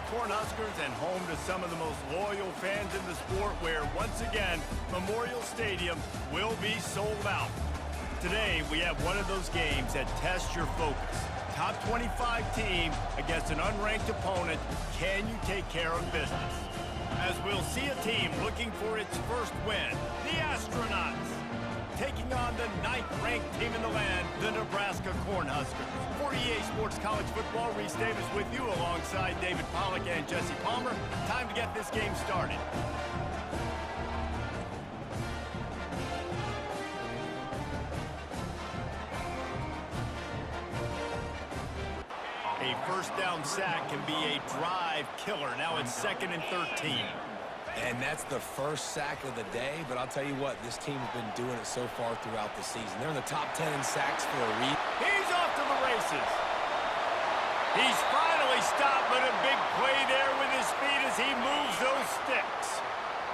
Cornhuskers and home to some of the most loyal fans in the sport where, once again, Memorial Stadium will be sold out. Today, we have one of those games that tests your focus. Top 25 team against an unranked opponent. Can you take care of business? As we'll see a team looking for its first win, the Astronauts, taking on the 9th-ranked team in the land, the Nebraska Cornhuskers. For EA Sports College Football, Reese Davis with you alongside David Pollack and Jesse Palmer. Time to get this game started. A first down sack can be a drive killer. Now it's 2nd and 13. And that's the first sack of the day, but I'll tell you what, this team's been doing it so far throughout the season. They're in the top 10 in sacks for a reason. He's off to the races. He's finally stopped, but a big play there with his speed as he moves those sticks.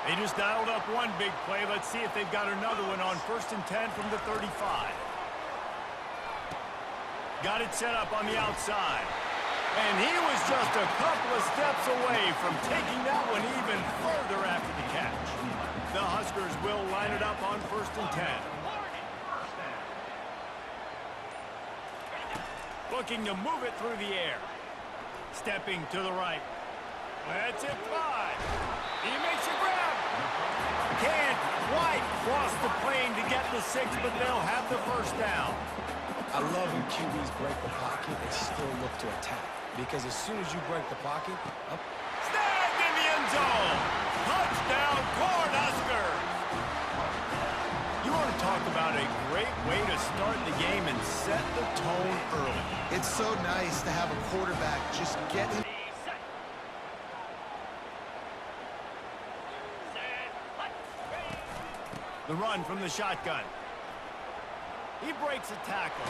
They just dialed up one big play. Let's see if they've got another one on 1st and 10 from the 35. Got it set up on the outside. And he was just a couple of steps away from taking that one even further after the catch. The Huskers will line it up on 1st and 10. Looking to move it through the air. Stepping to the right. Lets it fly. He makes a grab. Can't quite cross the plane to get the 6, but they'll have the first down. I love when QBs break the pocket and still look to attack. Because as soon as you break the pocket, snagged in the end zone. Touchdown, Cornhuskers. You want to talk about a great way to start the game and set the tone early. It's so nice to have a quarterback just get him. The run from the shotgun. He breaks a tackle.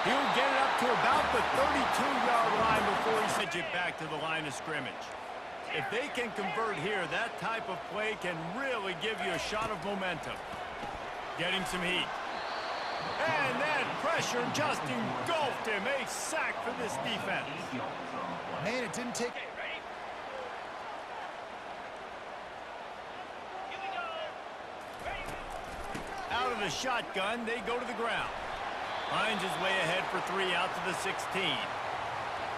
He'll get it up to about the 32-yard line before he sends it back to the line of scrimmage. If they can convert here, that type of play can really give you a shot of momentum. Getting some heat. And that pressure just engulfed him. A sack for this defense. Man, it didn't take... Out of the shotgun, they go to the ground. Finds his way ahead for 3 out to the 16.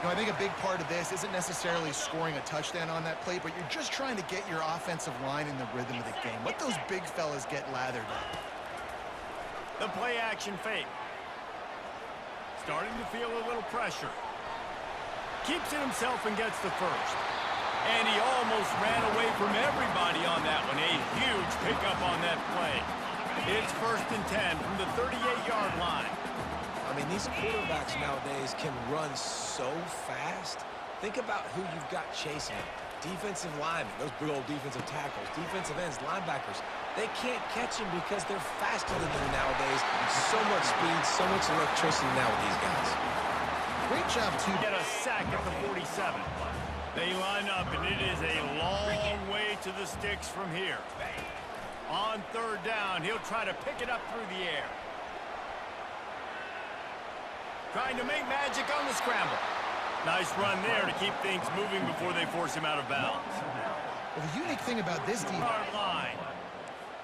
I think a big part of this isn't necessarily scoring a touchdown on that play, but you're just trying to get your offensive line in the rhythm of the game. Let those big fellas get lathered up. The play action fake. Starting to feel a little pressure. Keeps it himself and gets the first. And he almost ran away from everybody on that one. A huge pickup on that play. It's 1st and 10 from the 38-yard line. I mean, these quarterbacks nowadays can run so fast. Think about who you've got chasing them. Defensive linemen, those big old defensive tackles, defensive ends, linebackers. They can't catch him because they're faster than them nowadays. So much speed, so much electricity now with these guys. Great job, too. Get a sack at the 47. They line up, and it is a long way to the sticks from here. On 3rd down, he'll try to pick it up through the air. Trying to make magic on the scramble. Nice run there to keep things moving before they force him out of bounds. Well, the unique thing about this defense... line.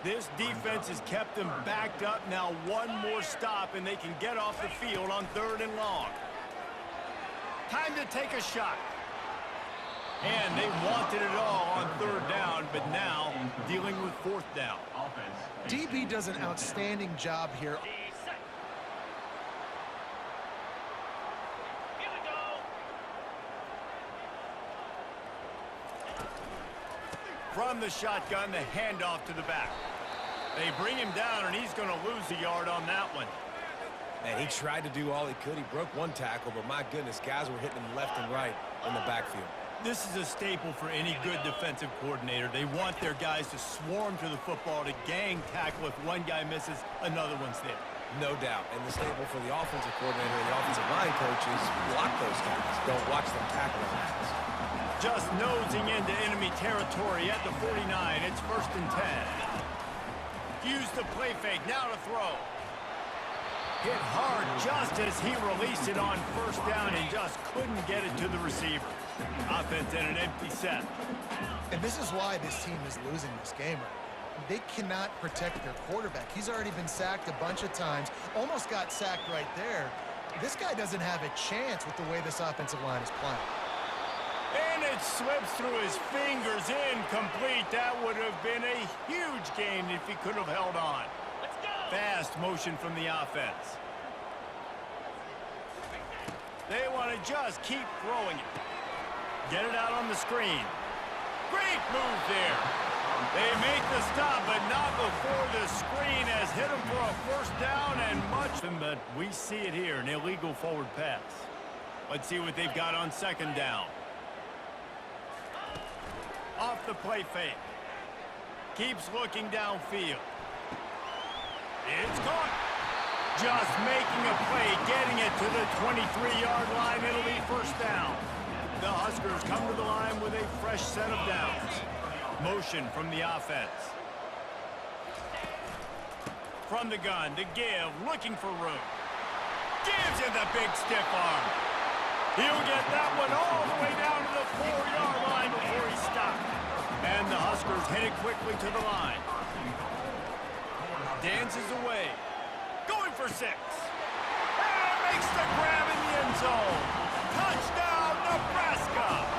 This defense has kept them backed up. Now one more stop, and they can get off the field on 3rd and long. Time to take a shot. And they wanted it all on 3rd down, but now dealing with 4th down. DB does an outstanding job here. From the shotgun, the handoff to the back. They bring him down, and he's going to lose a yard on that one. Man, he tried to do all he could. He broke one tackle, but my goodness, guys were hitting him left and right in the backfield. This is a staple for any good defensive coordinator. They want their guys to swarm to the football, to gang tackle. If one guy misses, another one's there. No doubt. And the staple for the offensive coordinator and the offensive line coaches, block those guys. Don't watch them tackle them. Just nosing into enemy territory at the 49. It's 1st and 10. Use the play fake. Now to throw. Hit hard just as he released it on first down and just couldn't get it to the receiver. Offense in an empty set. And this is why this team is losing this game right now. They cannot protect their quarterback. He's already been sacked a bunch of times, almost got sacked right there. This guy doesn't have a chance with the way this offensive line is playing. And it slips through his fingers, incomplete. That would have been a huge gain if he could have held on. Fast motion from the offense. They want to just keep throwing it. Get it out on the screen. Great move there. They make the stop, but not before the screen has hit him for a first down and much. But we see it here, an illegal forward pass. Let's see what they've got on second down. Off the play fake. Keeps looking downfield. It's caught. Just making a play, getting it to the 23-yard line. It'll be first down. The Huskers come to the line with a fresh set of downs. Motion from the offense. From the gun to give, looking for room. Gives him the big stiff arm. He'll get that one all the way down to the 4-yard line before he stopped. And the Huskers headed quickly to the line. Dances away. Going for 6. And makes the grab in the end zone. Touchdown, Nebraska!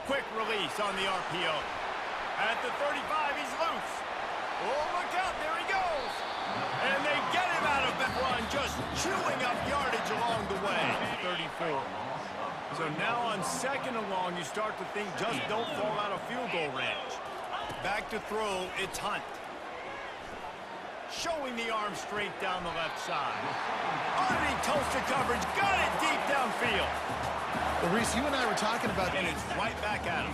Quick release on the RPO. At the 35, he's loose. Oh, look out, there he goes. And they get him out of that run, just chewing up yardage along the way. 34. So now on second and long, you start to think just don't fall out of field goal range. Back to throw, it's Hunt. Showing the arm straight down the left side. Underneath toasted coverage, got it deep downfield. Well, Reese, you and I were talking about... And it's right back at him.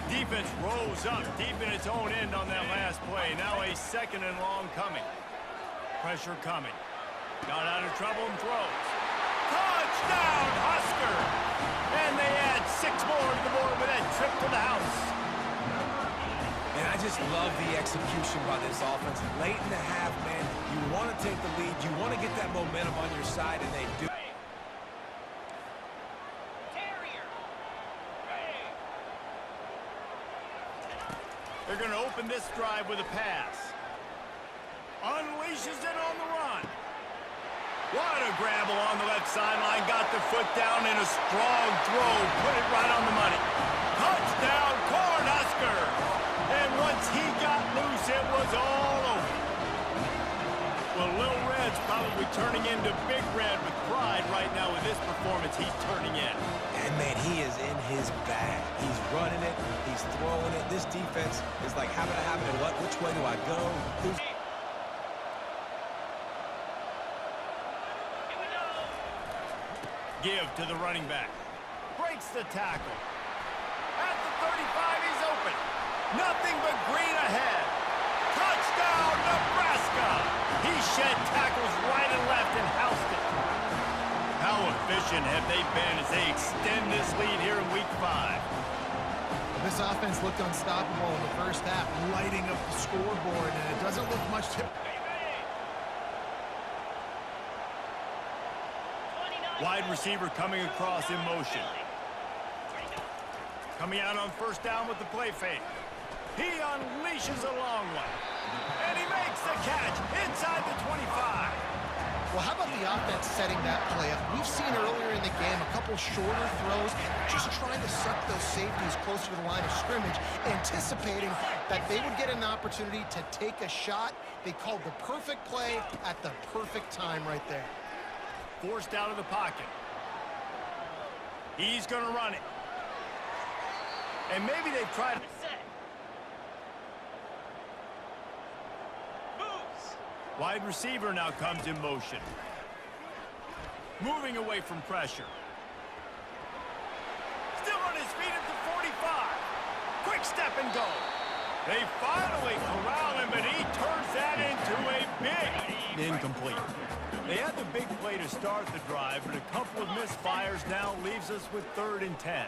Defense rose up deep in its own end on that last play. Now a second and long coming. Pressure coming. Got out of trouble and throws. Touchdown, Husker! And they add 6 more to the board with that trip to the house. And I just love the execution by this offense. Late in the half, man, you want to take the lead. You want to get that momentum on your side, and they do. They're going to open this drive with a pass. Unleashes it on the run. What a grab along the left sideline. Got the foot down in a strong throw. Put it right on the money. Touchdown, Cornhuskers. And once he got loose, it was all over. Well, Little Red's probably turning into Big Red with pride right now with this performance he's turning in. And, man, he is in his bag. He's running it. He's throwing it. This defense is like, how did I have it? What? Which way do I go? Who's... Give to the running back. Breaks the tackle. At the 35, he's open. Nothing but green ahead. Touchdown, Nebraska! He shed tackles right and left and housed it. How efficient have they been as they extend this lead here in Week 5? This offense looked unstoppable in the first half, lighting up the scoreboard, and it doesn't look much to... Wide receiver coming across in motion. Coming out on first down with the play fake. He unleashes a long one. And he makes the catch inside the 25. Well, how about the offense setting that play up? We've seen earlier in the game a couple shorter throws, just trying to suck those safeties closer to the line of scrimmage, anticipating that they would get an opportunity to take a shot. They called the perfect play at the perfect time right there. Forced out of the pocket. He's going to run it. And maybe they've tried... Wide receiver now comes in motion. Moving away from pressure. Still on his feet at the 45. Quick step and go. They finally corral him, but he turns that into a big incomplete. They had the big play to start the drive, but a couple of misfires now leaves us with 3rd and 10.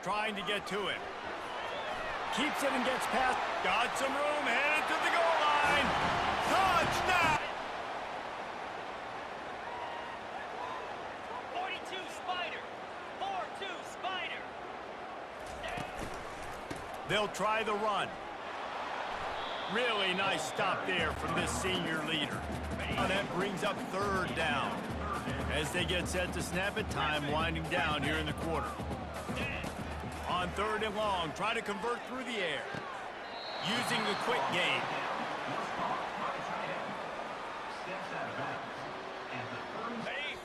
Trying to get to it. Keeps it and gets past. Got some room, headed to the goal line. Touchdown! 42 Spider. 4-2 Spider. They'll try the run. Really nice stop there from this senior leader. That brings up 3rd down. As they get set to snap it, time winding down here in the quarter. On 3rd and long, try to convert through the air. Using the quick game. Ready?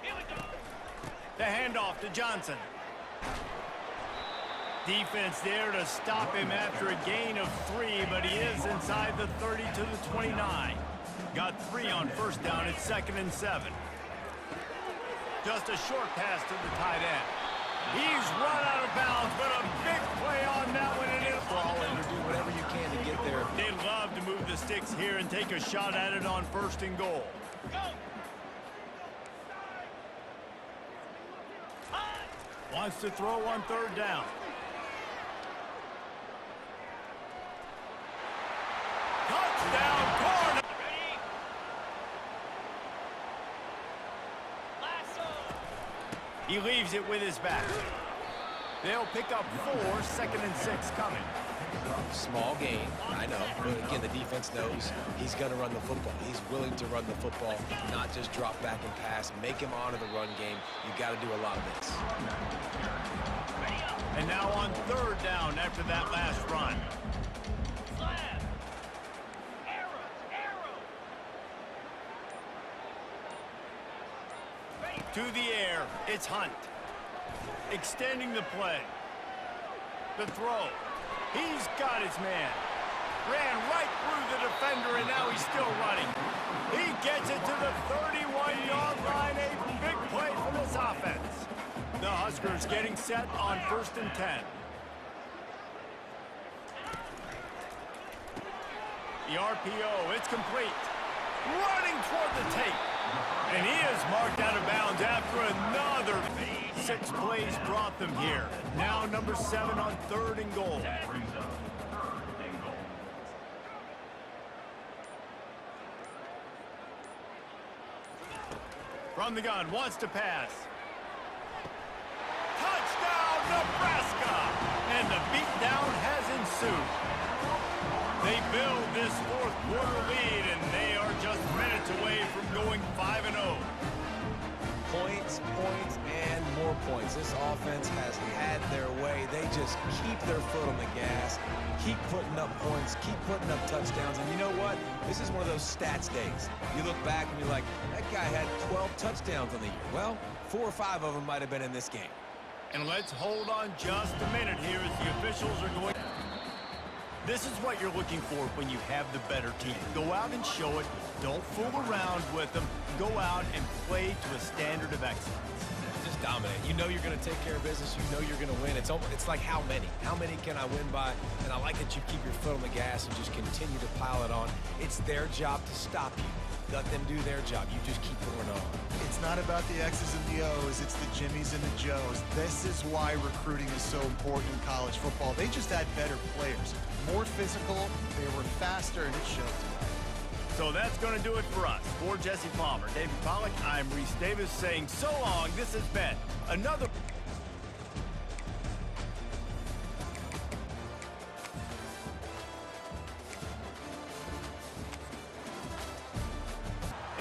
Here we go. The handoff to Johnson. Defense there to stop him after a gain of 3, but he is inside the 30 to the 29. Got 3 on 1st down at 2nd and 7. Just a short pass to the tight end. He's run out of bounds, but a big play on that one. And it's Ball in or do whatever you can to get there. They love to move the sticks here and take a shot at it on 1st and goal. Go. Wants to throw on 3rd down. Touchdown, corner. Ready? Lasso. He leaves it with his back. They'll pick up 4, 2nd and 6 coming. Small gain, I know, but again, the defense knows he's going to run the football. He's willing to run the football, not just drop back and pass. Make him honor the run game. You got to do a lot of this. And now on 3rd down after that last run. Slab. Arrow. Ready? To the air, it's Hunt. Extending the play. The throw. He's got his man. Ran right through the defender, and now he's still running. He gets it to the 31-yard line. A big play from this offense. The Huskers getting set on 1st and 10. The RPO, it's complete. Running toward the tape. And he is marked out of bounds after another 6 plays brought them here. Now number 7 on 3rd and goal. From the gun, wants to pass. Touchdown, Nebraska! And the beatdown has ensued. They build this 4th quarter lead, and they are just minutes away from going 5-0. Points, and more points. This offense has had their way. They just keep their foot on the gas, keep putting up points, keep putting up touchdowns. And you know what? This is one of those stats days. You look back and you're like, that guy had 12 touchdowns on the year. Well, 4 or 5 of them might have been in this game. And let's hold on just a minute here as the officials are going. This is what you're looking for when you have the better team. Go out and show it. Don't fool around with them. Go out and play to a standard of excellence. Just dominate. You know you're going to take care of business. You know you're going to win. It's like how many? How many can I win by? And I like that you keep your foot on the gas and just continue to pile it on. It's their job to stop you. Let them do their job. You just keep going on. It's not about the X's and the O's. It's the Jimmies and the Joes. This is why recruiting is so important in college football. They just had better players. More physical, they were faster, and it showed tonight. So that's going to do it for us. For Jesse Palmer, David Pollack, I'm Reese Davis saying so long. This has been another...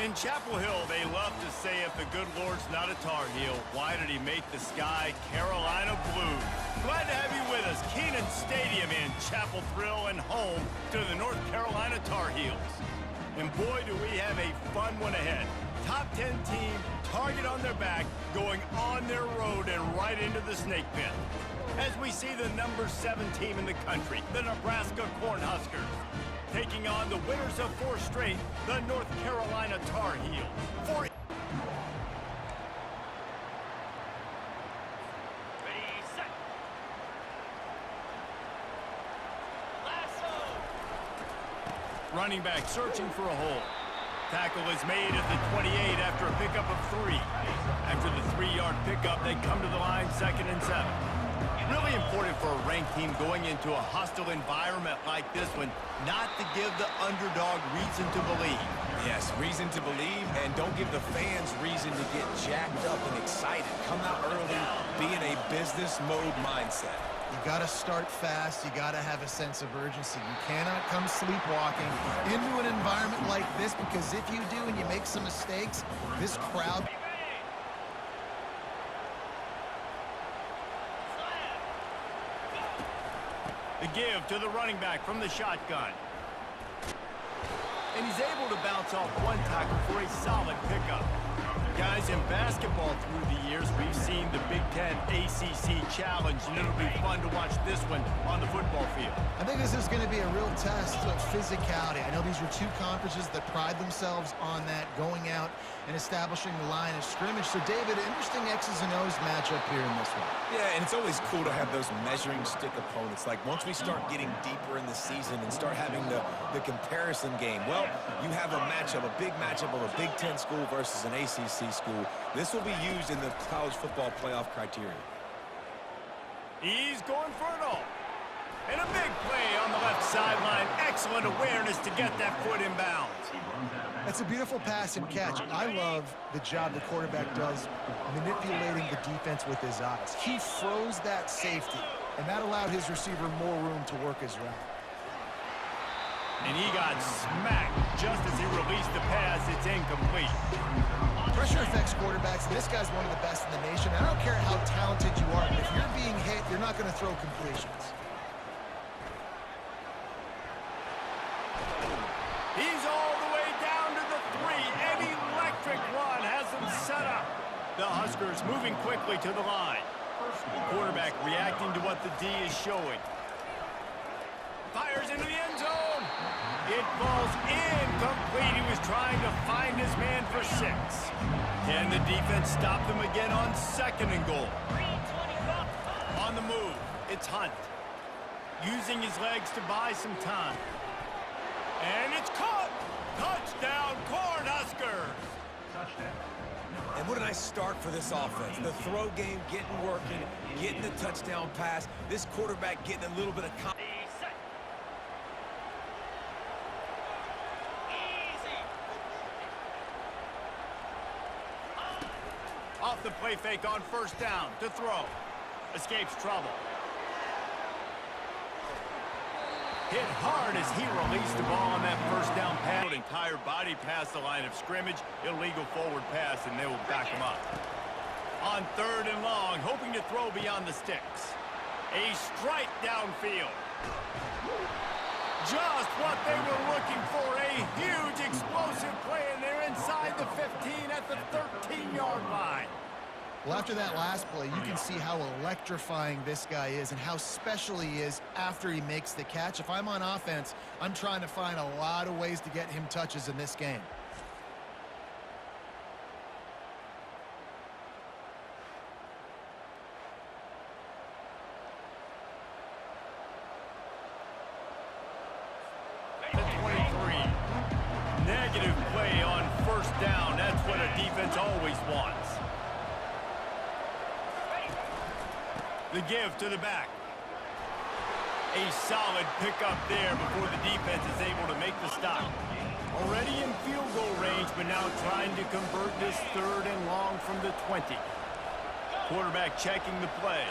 In Chapel Hill, they love to say if the good Lord's not a Tar Heel, why did he make the sky Carolina blue? Glad to have you with us. Kenan Stadium in Chapel Thrill and home to the North Carolina Tar Heels. And boy, do we have a fun one ahead. Top 10 Ten team, target on their back, going on their road and right into the snake pit. As we see the number 7 team in the country, the Nebraska Cornhuskers, taking on the winners of 4 straight, the North Carolina Tar Heels. Ready, set. Lasso. Running back searching for a hole. Tackle is made at the 28 after a pickup of 3. After the 3-yard pickup, they come to the line 2nd and 7. Really important for a ranked team going into a hostile environment like this one, not to give the underdog reason to believe. Yes, reason to believe, and don't give the fans reason to get jacked up and excited. Come out early, be in a business mode mindset. You got to start fast. You got to have a sense of urgency. You cannot come sleepwalking into an environment like this, because if you do and you make some mistakes, this crowd... The give to the running back from the shotgun. And he's able to bounce off one tackle for a solid pickup. Guys, in basketball through the years, we've seen the Big Ten ACC Challenge, and it'll be fun to watch this one on the football field. I think this is going to be a real test of physicality. I know these were 2 conferences that pride themselves on that, going out and establishing the line of scrimmage. So, David, interesting X's and O's matchup here in this one. Yeah, and it's always cool to have those measuring stick opponents. Like, once we start getting deeper in the season and start having the comparison game, well, you have a matchup, a big matchup of a Big Ten school versus an ACC school. This will be used in the college football playoff criteria. He's going for it all. And a big play on the left sideline. Excellent awareness to get that foot in bounds. That's a beautiful pass and catch. I love the job the quarterback does manipulating the defense with his eyes. He froze that safety, and that allowed his receiver more room to work his route. And he got smacked just as he released the pass. It's incomplete. Pressure affects quarterbacks, and this guy's one of the best in the nation. I don't care how talented you are, but if you're being hit, you're not going to throw completions. He's all the way down to the 3. An electric run has him set up. The Huskers moving quickly to the line. The quarterback reacting to what the D is showing. Fires into the end zone. It falls incomplete. He was trying to find his man for 6. Can the defense stop them again on 2nd and goal? On the move, it's Hunt. Using his legs to buy some time. And it's caught! Touchdown, Cornhuskers! And what a nice start for this offense. The throw game getting working, getting the touchdown pass. This quarterback getting a little bit of confidence. Off the play fake on 1st down to throw. Escapes trouble. Hit hard as he released the ball on that 1st down pass. Entire body past the line of scrimmage. Illegal forward pass, and they will back him up. On 3rd and long, hoping to throw beyond the sticks. A strike downfield. Just what they were looking for. A huge explosive play, and they're inside the 15 at the 13-yard line. Well, after that last play, you can see how electrifying this guy is and how special he is after he makes the catch. If I'm on offense, I'm trying to find a lot of ways to get him touches in this game. Negative play on 1st down. That's what a defense always wants. The give to the back. A solid pickup there before the defense is able to make the stop. Already in field goal range, but now trying to convert this 3rd and long from the 20. Quarterback checking the play.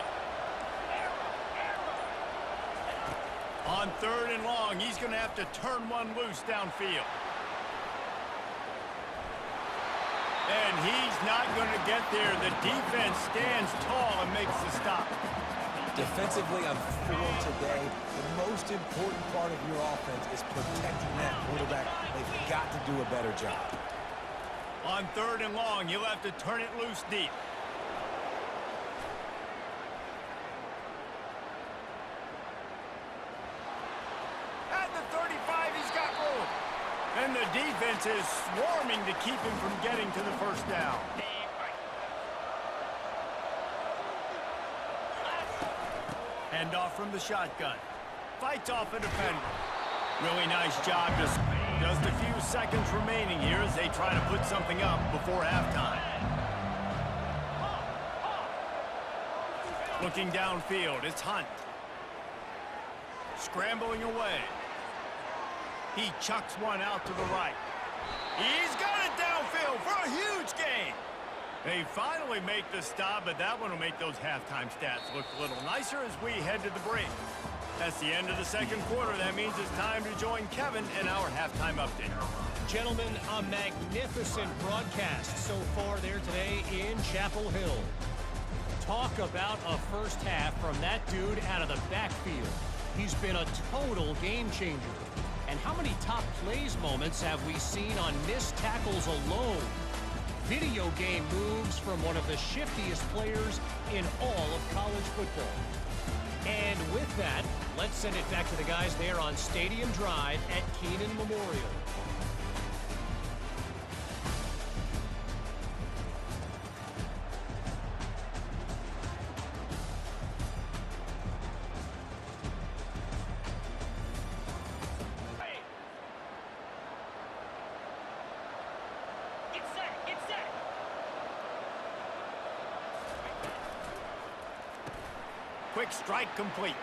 On 3rd and long, he's going to have to turn one loose downfield. And he's not going to get there. The defense stands tall and makes the stop. Defensively on 4 today, the most important part of your offense is protecting that quarterback. They've got to do a better job. On 3rd and long, you'll have to turn it loose deep. At the 35, he's got room. And the defense is swarming to keep him from getting to the first down. Hand off from the shotgun. Fights off a defender. Really nice job. Just a few seconds remaining here as they try to put something up before halftime. Looking downfield, it's Hunt. Scrambling away. He chucks one out to the right. He's got it downfield for a huge gain. They finally make the stop, but that one will make those halftime stats look a little nicer as we head to the break. That's the end of the second quarter. That means it's time to join Kevin in our halftime update. Gentlemen, a magnificent broadcast so far there today in Chapel Hill. Talk about a first half from that dude out of the backfield. He's been a total game changer. And how many top plays moments have we seen on missed tackles alone? Video game moves from one of the shiftiest players in all of college football. And with that, let's send it back to the guys there on Stadium Drive at Keenan Memorial. Quick strike complete.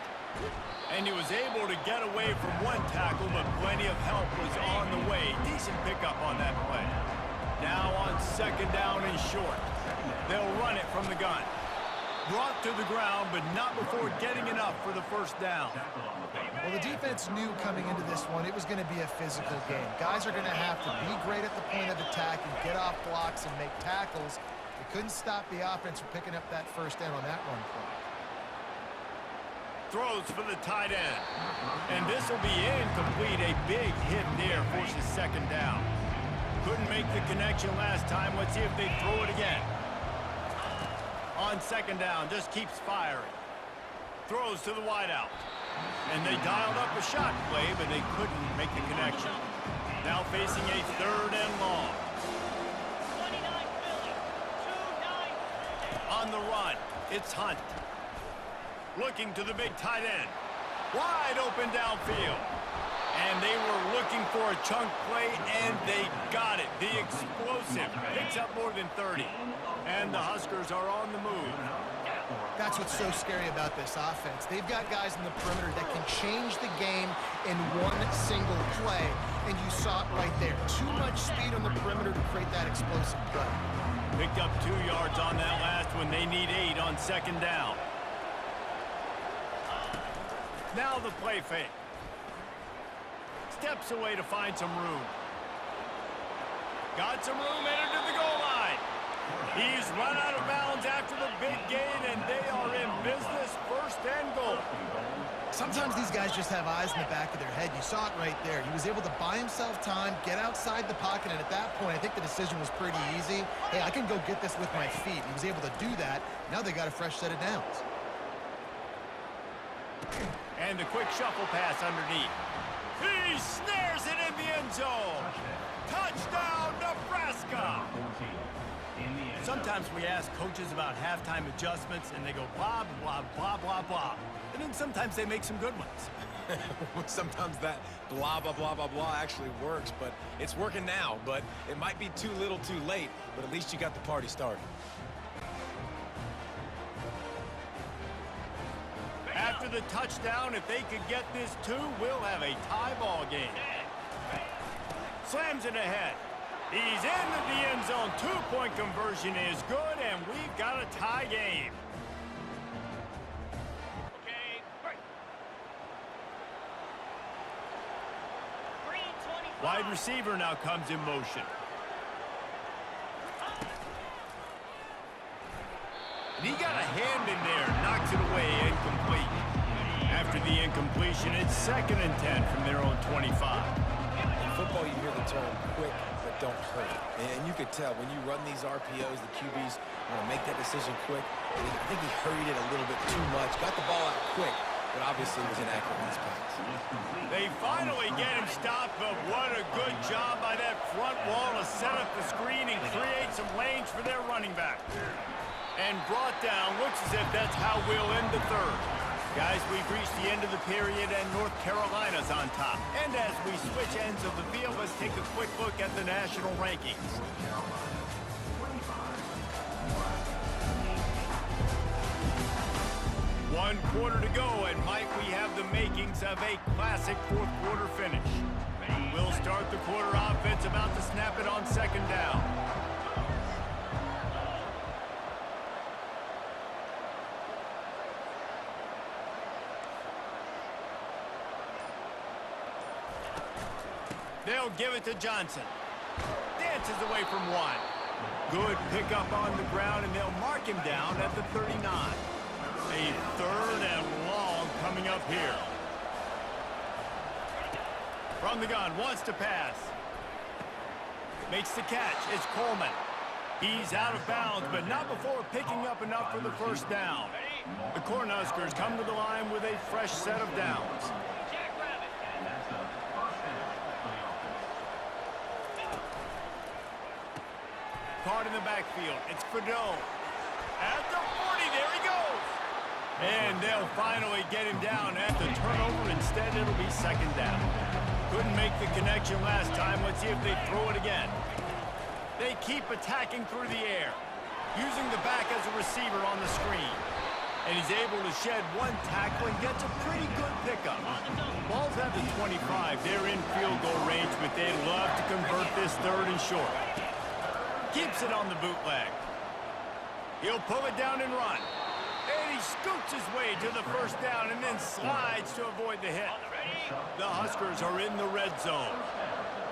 And he was able to get away from one tackle, but plenty of help was on the way. Decent pickup on that play. Now on 2nd down and short. They'll run it from the gun. Brought to the ground, but not before getting enough for the first down. Well, the defense knew coming into this one it was going to be a physical game. Guys are going to have to be great at the point of attack and get off blocks and make tackles. They couldn't stop the offense from picking up that first down on that run play. Throws for the tight end. And this will be incomplete. A big hit there forces 2nd down. Couldn't make the connection last time. Let's see if they throw it again. On 2nd down, just keeps firing. Throws to the wideout. And they dialed up a shot play, but they couldn't make the connection. Now facing a 3rd and long. 29 Philly, 2-9. On the run, it's Hunt. Looking to the big tight end. Wide open downfield. And they were looking for a chunk play, and they got it. The explosive picks up more than 30. And the Huskers are on the move. That's what's so scary about this offense. They've got guys in the perimeter that can change the game in one single play. And you saw it right there. Too much speed on the perimeter to create that explosive play. Picked up 2 yards on that last one. They need 8 on 2nd down. Now the play fake. Steps away to find some room. Got some room, entered to the goal line. He's run out of bounds after the big gain, and they are in business, 1st and goal. Sometimes these guys just have eyes in the back of their head. You saw it right there. He was able to buy himself time, get outside the pocket, and at that point, I think the decision was pretty easy. Hey, I can go get this with my feet. He was able to do that. Now they got a fresh set of downs. And a quick shuffle pass underneath. He snares it in the end zone. Touchdown, Nebraska. Sometimes we ask coaches about halftime adjustments, and they go blah, blah, blah, blah, blah. And then sometimes they make some good ones. Sometimes that blah, blah, blah, blah, blah actually works, but it's working now. But it might be too little too late, but at least you got the party started. After the touchdown, if they could get this 2, we'll have a tie ball game. Slams it ahead. He's into the end zone. 2-point conversion is good, and we've got a tie game. Okay, break. Green 25. Wide receiver now comes in motion. And he got a hand in there, knocks it away, incomplete. After the incompletion, it's 2nd and 10 from their own 25. In football, you hear the term quick but don't hurt. And you could tell when you run these RPOs, the QBs want to make that decision quick. And I think he hurried it a little bit too much. Got the ball out quick, but obviously was inaccurate in his pass. They finally get him stopped, but what a good job by that front wall to set up the screen and create some lanes for their running back. And brought down. Looks as if that's how we'll end the third. Guys, we've reached the end of the period, and North Carolina's on top. And as we switch ends of the field, let's take a quick look at the national rankings. One quarter to go, and might we have the makings of a classic fourth quarter finish. We'll start the quarter offense, about to snap it on second down. They'll give it to Johnson. Dances away from one. Good pickup on the ground, and they'll mark him down at the 39. A third and long coming up here. From the gun, wants to pass. Makes the catch. It's Coleman. He's out of bounds, but not before picking up enough for the first down. The Cornhuskers come to the line with a fresh set of downs. Caught in the backfield. It's Fedot. At the 40, there he goes. And they'll finally get him down at the turnover. Instead, it'll be second down. Couldn't make the connection last time. Let's see if they throw it again. They keep attacking through the air, using the back as a receiver on the screen. And he's able to shed one tackle and gets a pretty good pickup. Ball's at the 25. They're in field goal range, but they'd love to convert this third and short. Keeps it on the bootleg. He'll pull it down and run. And he scoots his way to the first down and then slides to avoid the hit. The Huskers are in the red zone.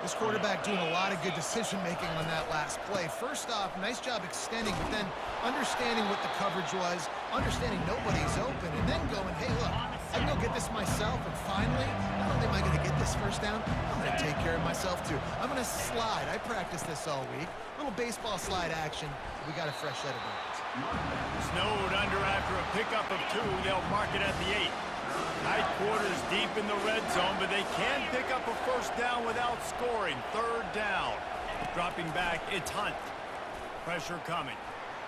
This quarterback doing a lot of good decision-making on that last play. First off, nice job extending, but then understanding what the coverage was, understanding nobody's open, and then going, hey, look, I can go get this myself, and finally, not only am I going to get this first down, I'm going to take care of myself, too. I'm going to slide. I practiced this all week. Little baseball slide action. We got a fresh set of downs. Snowed under after a pickup of two. They'll mark it at the 8. Tight quarters deep in the red zone, but they can pick up a first down without scoring. Third down. Dropping back, it's Hunt. Pressure coming.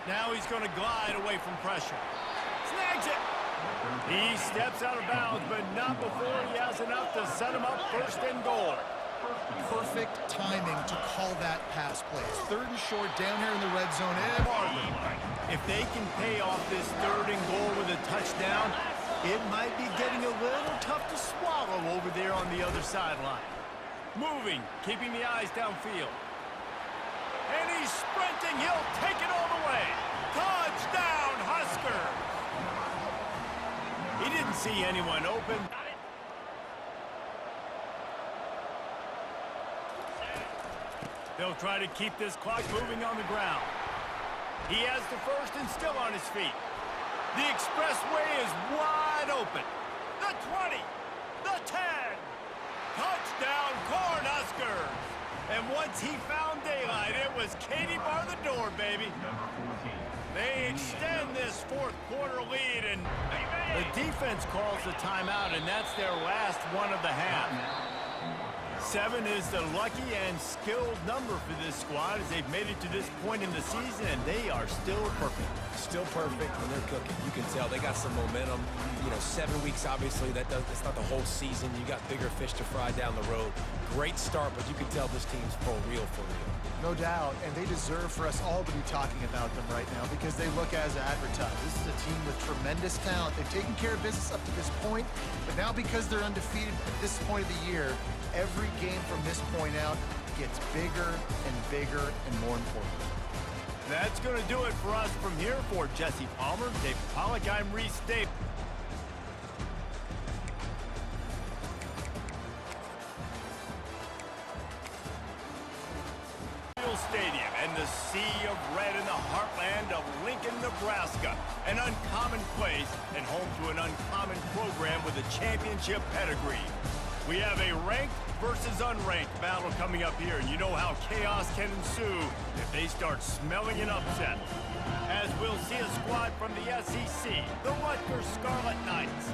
Now he's going to glide away from pressure. Snags it. He steps out of bounds, but not before he has enough to set him up first and goal. Perfect timing to call that pass play. It's third and short down here in the red zone. If they can pay off this third and goal with a touchdown, it might be getting a little tough to swallow over there on the other sideline. Moving, keeping the eyes downfield. And he's sprinting. He'll take it all the way. Touchdown, Husker! He didn't see anyone open. They'll try to keep this clock moving on the ground. He has the first and still on his feet. The expressway is wide open. The 20, the 10. Touchdown, Cornhuskers. And once he found daylight, it was Katie bar the door, baby. They extend this fourth quarter lead, and the defense calls the timeout, and that's their last one of the half. 7 is the lucky and skilled number for this squad as they've made it to this point in the season, and they are still perfect. Still perfect, and they're cooking. You can tell they got some momentum. You know, 7 weeks, obviously, that's not the whole season. You got bigger fish to fry down the road. Great start, but you can tell this team's for real, for real. No doubt, and they deserve for us all to be talking about them right now because they look as advertised. This is a team with tremendous talent. They've taken care of business up to this point, but now because they're undefeated at this point of the year, every game from this point out gets bigger and bigger and more important. That's going to do it for us from here. For Jesse Palmer, Dave Pollock, I'm Reese Davis. Stadium and the sea of red in the heartland of Lincoln, Nebraska. An uncommon place and home to an uncommon program with a championship pedigree. We have a ranked versus unranked battle coming up here, and you know how chaos can ensue if they start smelling an upset. As we'll see a squad from the SEC, the Rutgers Scarlet Knights,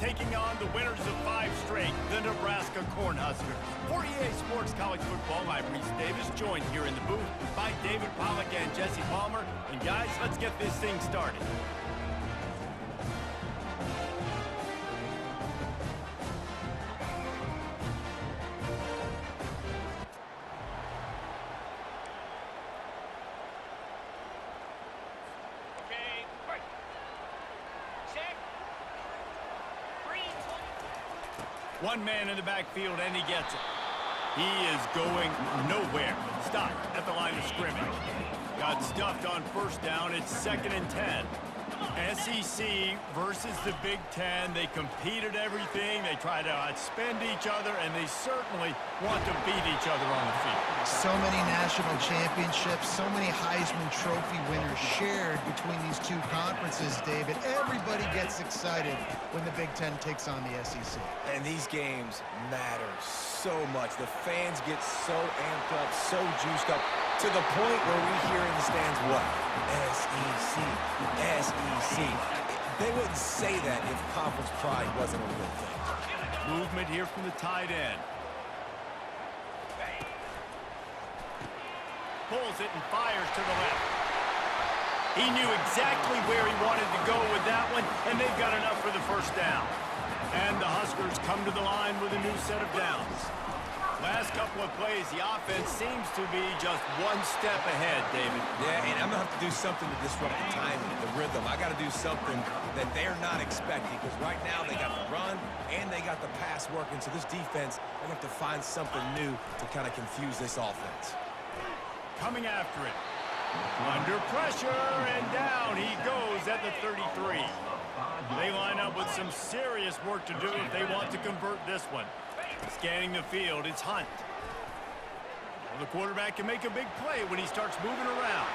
taking on the winners of 5 straight, the Nebraska Cornhuskers. For EA Sports College Football, I'm Reese Davis, joined here in the booth by David Pollack and Jesse Palmer. And guys, let's get this thing started. One man in the backfield, and he gets it. He is going nowhere. Stopped at the line of scrimmage. Got stuffed on first down. It's 2nd and 10. SEC versus the Big Ten. They compete at everything. They try to outspend each other, and they certainly want to beat each other on the field. So many national championships, so many Heisman Trophy winners shared between these two conferences, David. Everybody gets excited when the Big Ten takes on the SEC. And these games matter so much. The fans get so amped up, so juiced up, to the point where we hear in the stands what? SEC, SEC. They wouldn't say that if conference pride wasn't a real thing. Movement here from the tight end. Pulls it and fires to the left. He knew exactly where he wanted to go with that one, and they've got enough for the first down. And the Huskers come to the line with a new set of downs. Last couple of plays, the offense seems to be just one step ahead, David. Yeah, and I'm going to have to do something to disrupt the timing, the rhythm. I got to do something that they're not expecting, because right now they got the run and they got the pass working. So this defense, they have to find something new to kind of confuse this offense. Coming after it. Under pressure, and down he goes at the 33. They line up with some serious work to do if they want to convert this one. Scanning the field, it's Hunt. Well, the quarterback can make a big play when he starts moving around.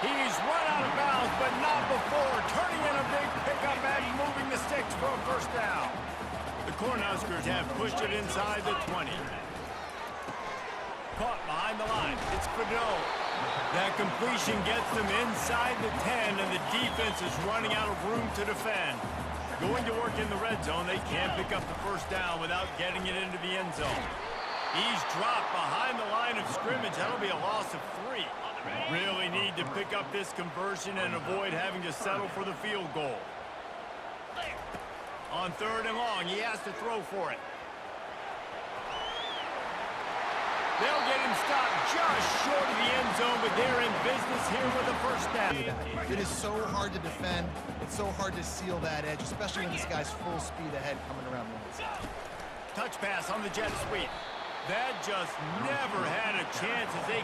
He's run out of bounds, but not before turning in a big pickup and moving the sticks for a first down. The Cornhuskers have pushed it inside the 20. Caught behind the line. It's Fidel. That completion gets them inside the 10, and the defense is running out of room to defend. Going to work in the red zone, they can't pick up the first down without getting it into the end zone. He's dropped behind the line of scrimmage. That'll be a loss of 3. Really need to pick up this conversion and avoid having to settle for the field goal. On 3rd and long, he has to throw for it. They'll get him stopped just short of the end zone, but they're in business here with a first down. It is so hard to defend. It's so hard to seal that edge, especially when this guy's full speed ahead coming around the inside. Touch pass on the jet sweep. That just never had a chance as they...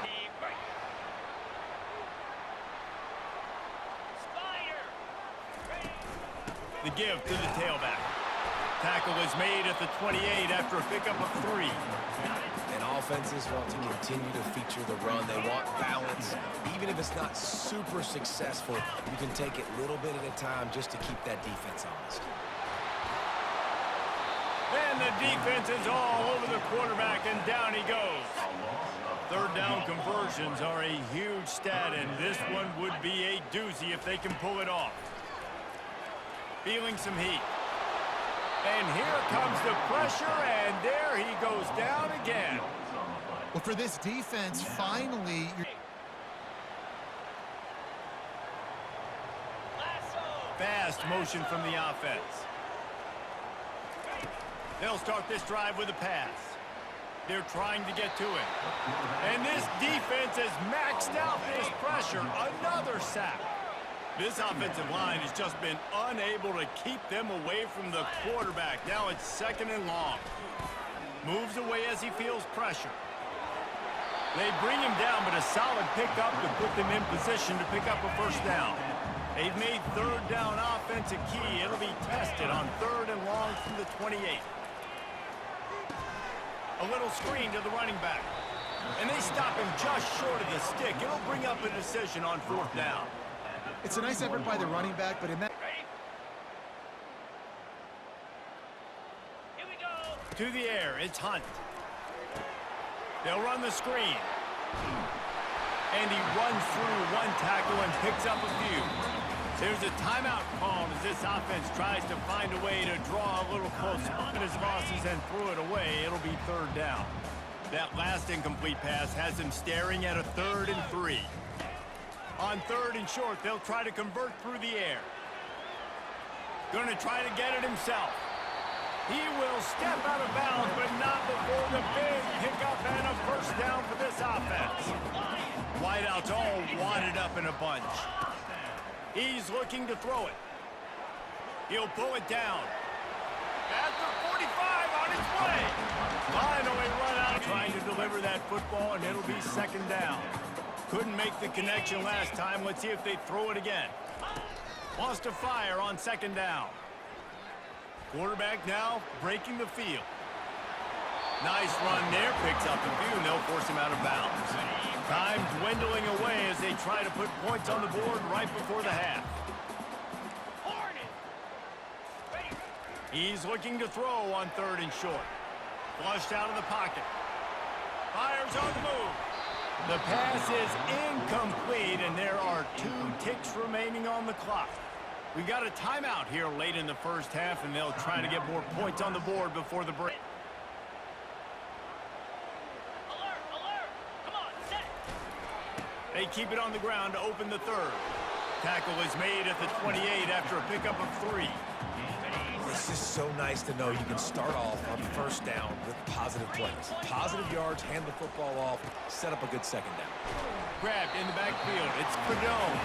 The give to the tailback. Tackle is made at the 28 after a pickup of 3. And offenses want to continue to feature the run. They want balance. Even if it's not super successful, you can take it little bit at a time just to keep that defense honest. And the defense is all over the quarterback, and down he goes. 3rd down conversions are a huge stat, and this one would be a doozy if they can pull it off. Feeling some heat. And here comes the pressure, and there he goes down again. Well, for this defense, finally... Fast motion from the offense. They'll start this drive with a pass. They're trying to get to it. And this defense has maxed out this pressure. Another sack. This offensive line has just been unable to keep them away from the quarterback. Now it's 2nd and long. Moves away as he feels pressure. They bring him down, but a solid pickup to put them in position to pick up a first down. They've made 3rd down offense a key. It'll be tested on 3rd and long from the 28. A little screen to the running back. And they stop him just short of the stick. It'll bring up a decision on 4th down. It's a nice effort by the running back, but in that... To the air, it's Hunt. They'll run the screen. And he runs through one tackle and picks up a few. There's a timeout called as this offense tries to find a way to draw a little closer on his losses and throw it away. It'll be third down. That last incomplete pass has him staring at a 3rd and 3. On 3rd and short, they'll try to convert through the air. Going to try to get it himself. He will step out of bounds, but not before the big pickup and a first down for this offense. Wideouts all wadded up in a bunch. He's looking to throw it. He'll pull it down. At the 45 on his way. Finally run out trying to deliver that football, and it'll be 2nd down. Couldn't make the connection last time. Let's see if they throw it again. Wants to fire on 2nd down. Quarterback now breaking the field. Nice run there. Picks up the few, and they'll force him out of bounds. Time dwindling away as they try to put points on the board right before the half. He's looking to throw on 3rd and short. Flushed out of the pocket. Fires on the move. The pass is incomplete, and there are 2 ticks remaining on the clock. We got a timeout here late in the first half, and they'll try to get more points on the board before the break. They keep it on the ground to open the 3rd. Tackle is made at the 28 after a pickup of 3. It's just so nice to know you can start off on 1st down with positive plays. Positive yards, hand the football off, set up a good 2nd down. Grabbed in the backfield. It's Padone.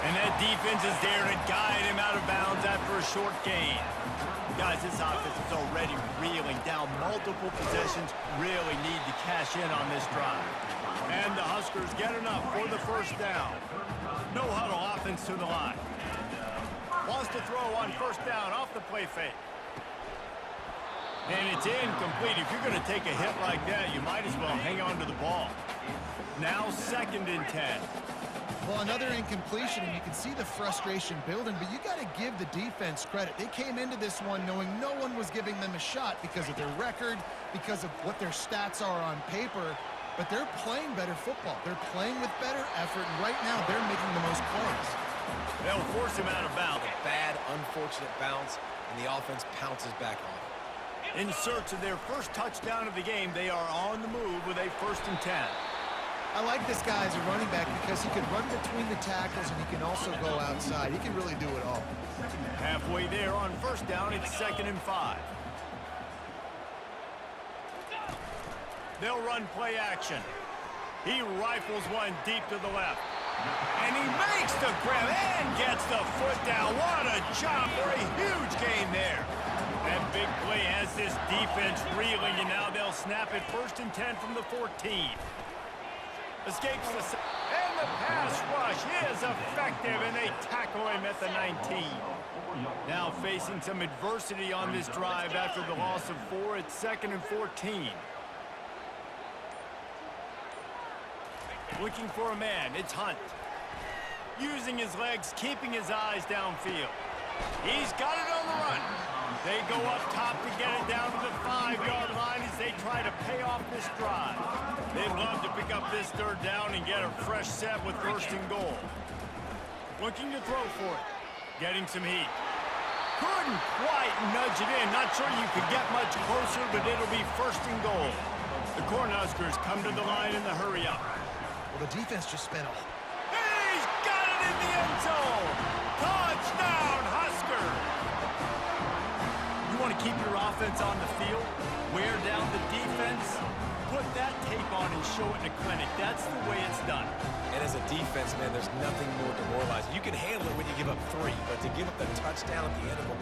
And that defense is there to guide him out of bounds after a short gain. Guys, this offense is already reeling down multiple possessions. Really need to cash in on this drive. And the Huskers get enough for the 1st down. No huddle offense to the line. Wants to throw on 1st down off the play fake. And it's incomplete. If you're going to take a hit like that, you might as well hang on to the ball. Now 2nd and 10. Well, another incompletion, and you can see the frustration building, but you got to give the defense credit. They came into this one knowing no one was giving them a shot because of their record, because of what their stats are on paper, but they're playing better football. They're playing with better effort, and right now they're making the most plays. They'll force him out of bounds. A bad, unfortunate bounce, and the offense pounces back on it. In search of their first touchdown of the game, they are on the move with a 1st and 10. I like this guy as a running back because he can run between the tackles and he can also go outside. He can really do it all. Halfway there on 1st down, it's 2nd and 5. They'll run play action. He rifles one deep to the left. And he makes the grab and gets the foot down. What a job for a huge gain there. That big play has this defense reeling, and now they'll snap it 1st and 10 from the 14. Escapes the... And the pass rush is effective, and they tackle him at the 19. Now facing some adversity on this drive after the loss of 4. It's 2nd and 14. Looking for a man. It's Hunt. Using his legs, keeping his eyes downfield. He's got it on the run. They go up top to get it down to the 5-yard line as they try to pay off this drive. They'd love to pick up this 3rd down and get a fresh set with 1st and goal. Looking to throw for it. Getting some heat. Couldn't quite nudge it in. Not sure you could get much closer, but it'll be 1st and goal. The Cornhuskers come to the line in the hurry-up. Well, the defense just spent a... He's got it in the end zone! Touchdown, Huskers! You want to keep your offense on the field? Wear down the defense? Put that tape on and show it in a clinic. That's the way it's done. And as a defense, man, there's nothing more demoralizing. You can handle it when you give up 3, but to give up the touchdown at the end of the...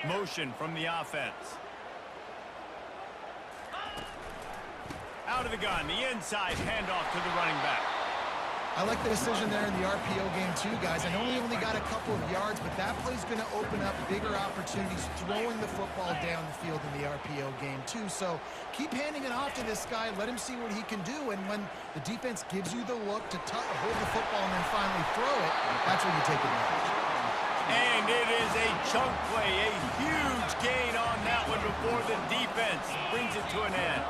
Motion from the offense. Out of the gun, the inside handoff to the running back. I like the decision there in the RPO game too, guys. I know he only got a couple of yards, but that play's going to open up bigger opportunities throwing the football down the field in the RPO game too. So keep handing it off to this guy. Let him see what he can do. And when the defense gives you the look to hold the football and then finally throw it, that's when you take advantage. And it is a chunk play, a huge gain on that one before the defense brings it to an end.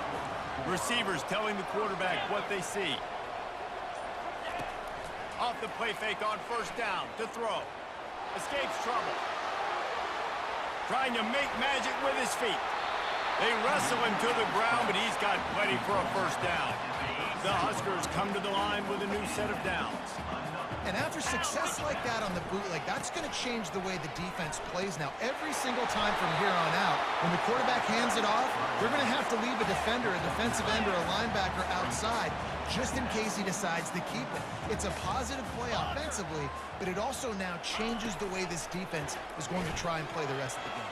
Receivers telling the quarterback what they see. Off the play fake on first down to throw. Escapes trouble. Trying to make magic with his feet. They wrestle him to the ground, but he's got plenty for a first down. The Huskers come to the line with a new set of downs. And after success like that on the bootleg, that's going to change the way the defense plays now. Every single time from here on out, when the quarterback hands it off, they're going to have to leave a defender, a defensive end, or a linebacker outside just in case he decides to keep it. It's a positive play offensively, but it also now changes the way this defense is going to try and play the rest of the game.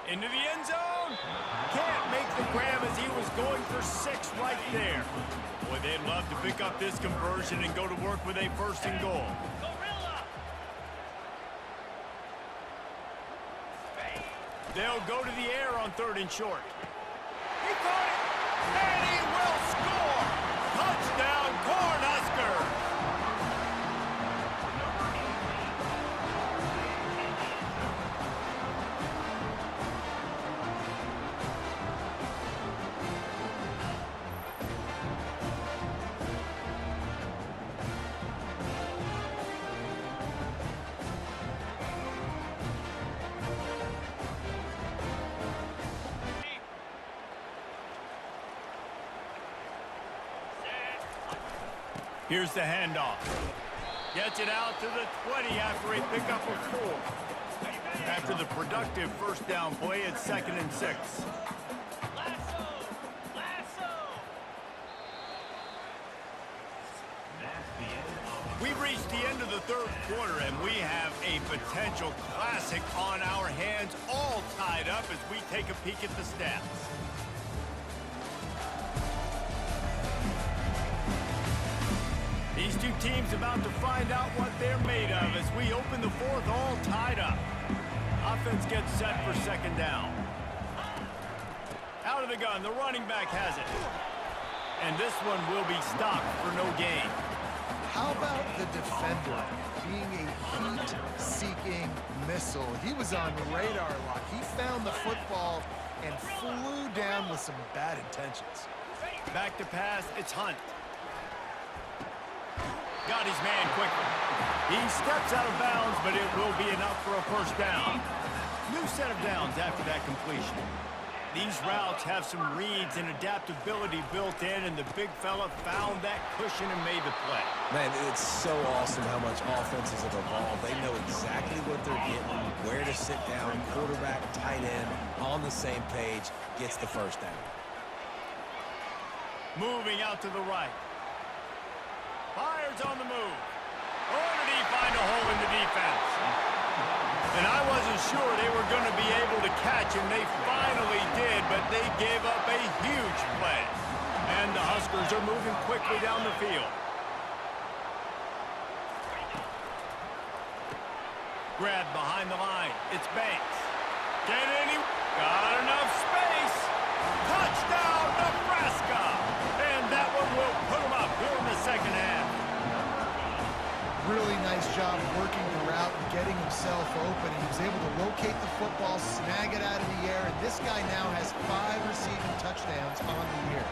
Into the end zone. Can't make the grab as he was going for 6 right there. Boy, they'd love to pick up this conversion and go to work with a first and goal. They'll go to the air on 3rd and short. He caught it, and he will score. Touchdown, Cornhuskers. Here's the handoff. Gets it out to the 20 after a pickup of 4. After the productive first down play, it's 2nd and 6. We've reached the end of the 3rd quarter, and we have a potential classic on our hands, all tied up as we take a peek at the stats. These two teams about to find out what they're made of as we open the 4th all tied up. Offense gets set for 2nd down. Out of the gun, the running back has it. And this one will be stopped for no gain. How about the defender being a heat-seeking missile? He was on radar lock. He found the football and flew down with some bad intentions. Back to pass, it's Hunt. Got his man quickly. He steps out of bounds, but it will be enough for a first down. New set of downs after that completion. These routes have some reads and adaptability built in, and the big fella found that cushion and made the play. Man, it's so awesome how much offenses have evolved. They know exactly what they're getting, where to sit down, quarterback, tight end, on the same page, gets the first down. Moving out to the right. Fires on the move. Or did he find a hole in the defense? And I wasn't sure they were going to be able to catch him. They finally did, but they gave up a huge play. And the Huskers are moving quickly down the field. Grab behind the line. It's Banks. Get in. Got enough space. Touchdown, Nebraska. And that one will put them up here in the 2nd half. Really nice job working the route and getting himself open. And he was able to locate the football, snag it out of the air, and this guy now has 5 receiving touchdowns on the year.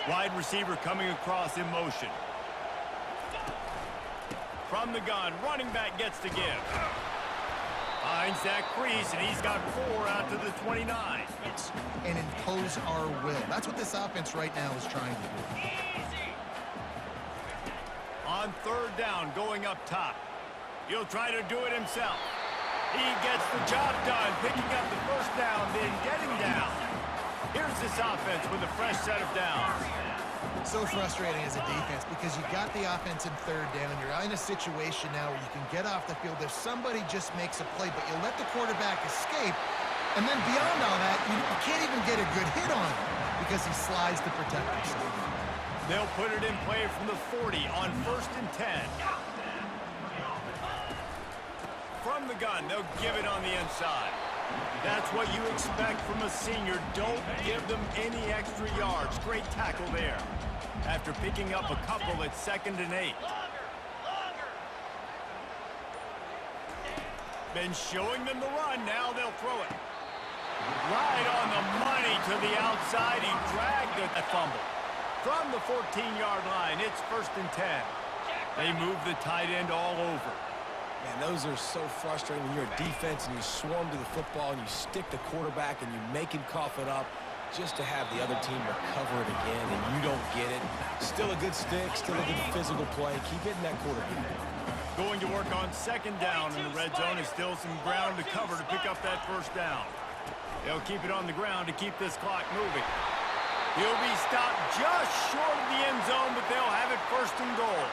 Wide receiver coming across in motion. From the gun, running back gets to give. Finds that crease, and he's got 4 out to the 29. And impose our will. That's what this offense right now is trying to do. On 3rd down, going up top. He'll try to do it himself. He gets the job done, picking up the first down, then getting down. Here's this offense with a fresh set of downs. So frustrating as a defense because you got the offense in 3rd down. You're in a situation now where you can get off the field if somebody just makes a play, but you let the quarterback escape. And then beyond all that, you can't even get a good hit on him because he slides to protect himself. They'll put it in play from the 40 on 1st and 10. From the gun. They'll give it on the inside. That's what you expect from a senior. Don't give them any extra yards. Great tackle there. After picking up a couple, it's 2nd and 8. Been showing them the run. Now they'll throw it. Right on the money to the outside. He dragged the fumble. From the 14-yard line, it's 1st and 10. They move the tight end all over. Man, those are so frustrating when you're a defense and you swarm to the football and you stick the quarterback and you make him cough it up just to have the other team recover it again and you don't get it. Still a good stick, still a good physical play. Keep hitting that quarterback. Going to work on 2nd down in the red zone. Is still some ground to cover to pick up that 1st down. They'll keep it on the ground to keep this clock moving. He'll be stopped just short of the end zone, but they'll have it 1st and goal.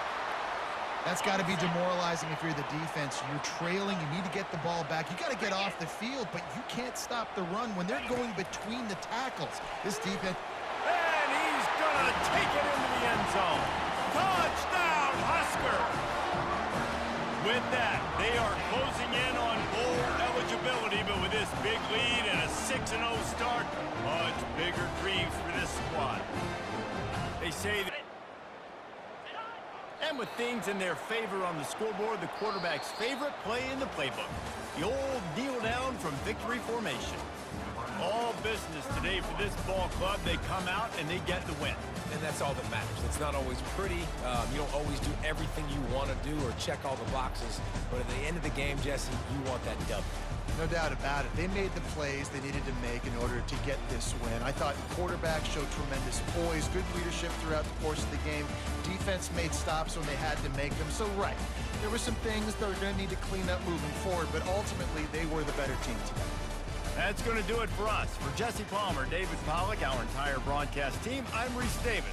That's got to be demoralizing if you're the defense. You're trailing. You need to get the ball back. You got to get off the field, but you can't stop the run when they're going between the tackles. This defense. And he's going to take it into the end zone. Touchdown, Husker! With that, they are closing in on bowl eligibility, but with this big lead and a 6-0 start, much bigger dreams for this squad. They say that. And with things in their favor on the scoreboard, the quarterback's favorite play in the playbook, the old kneel down from victory formation. All business today for this ball club. They come out and they get the win. And that's all that matters. It's not always pretty. You don't always do everything you want to do or check all the boxes. But at the end of the game, Jesse, you want that W. No doubt about it. They made the plays they needed to make in order to get this win. I thought the quarterback showed tremendous poise, good leadership throughout the course of the game. Defense made stops when they had to make them. So, right, there were some things they're going to need to clean up moving forward, but ultimately they were the better team today. That's going to do it for us. For Jesse Palmer, David Pollack, our entire broadcast team, I'm Reese Davis.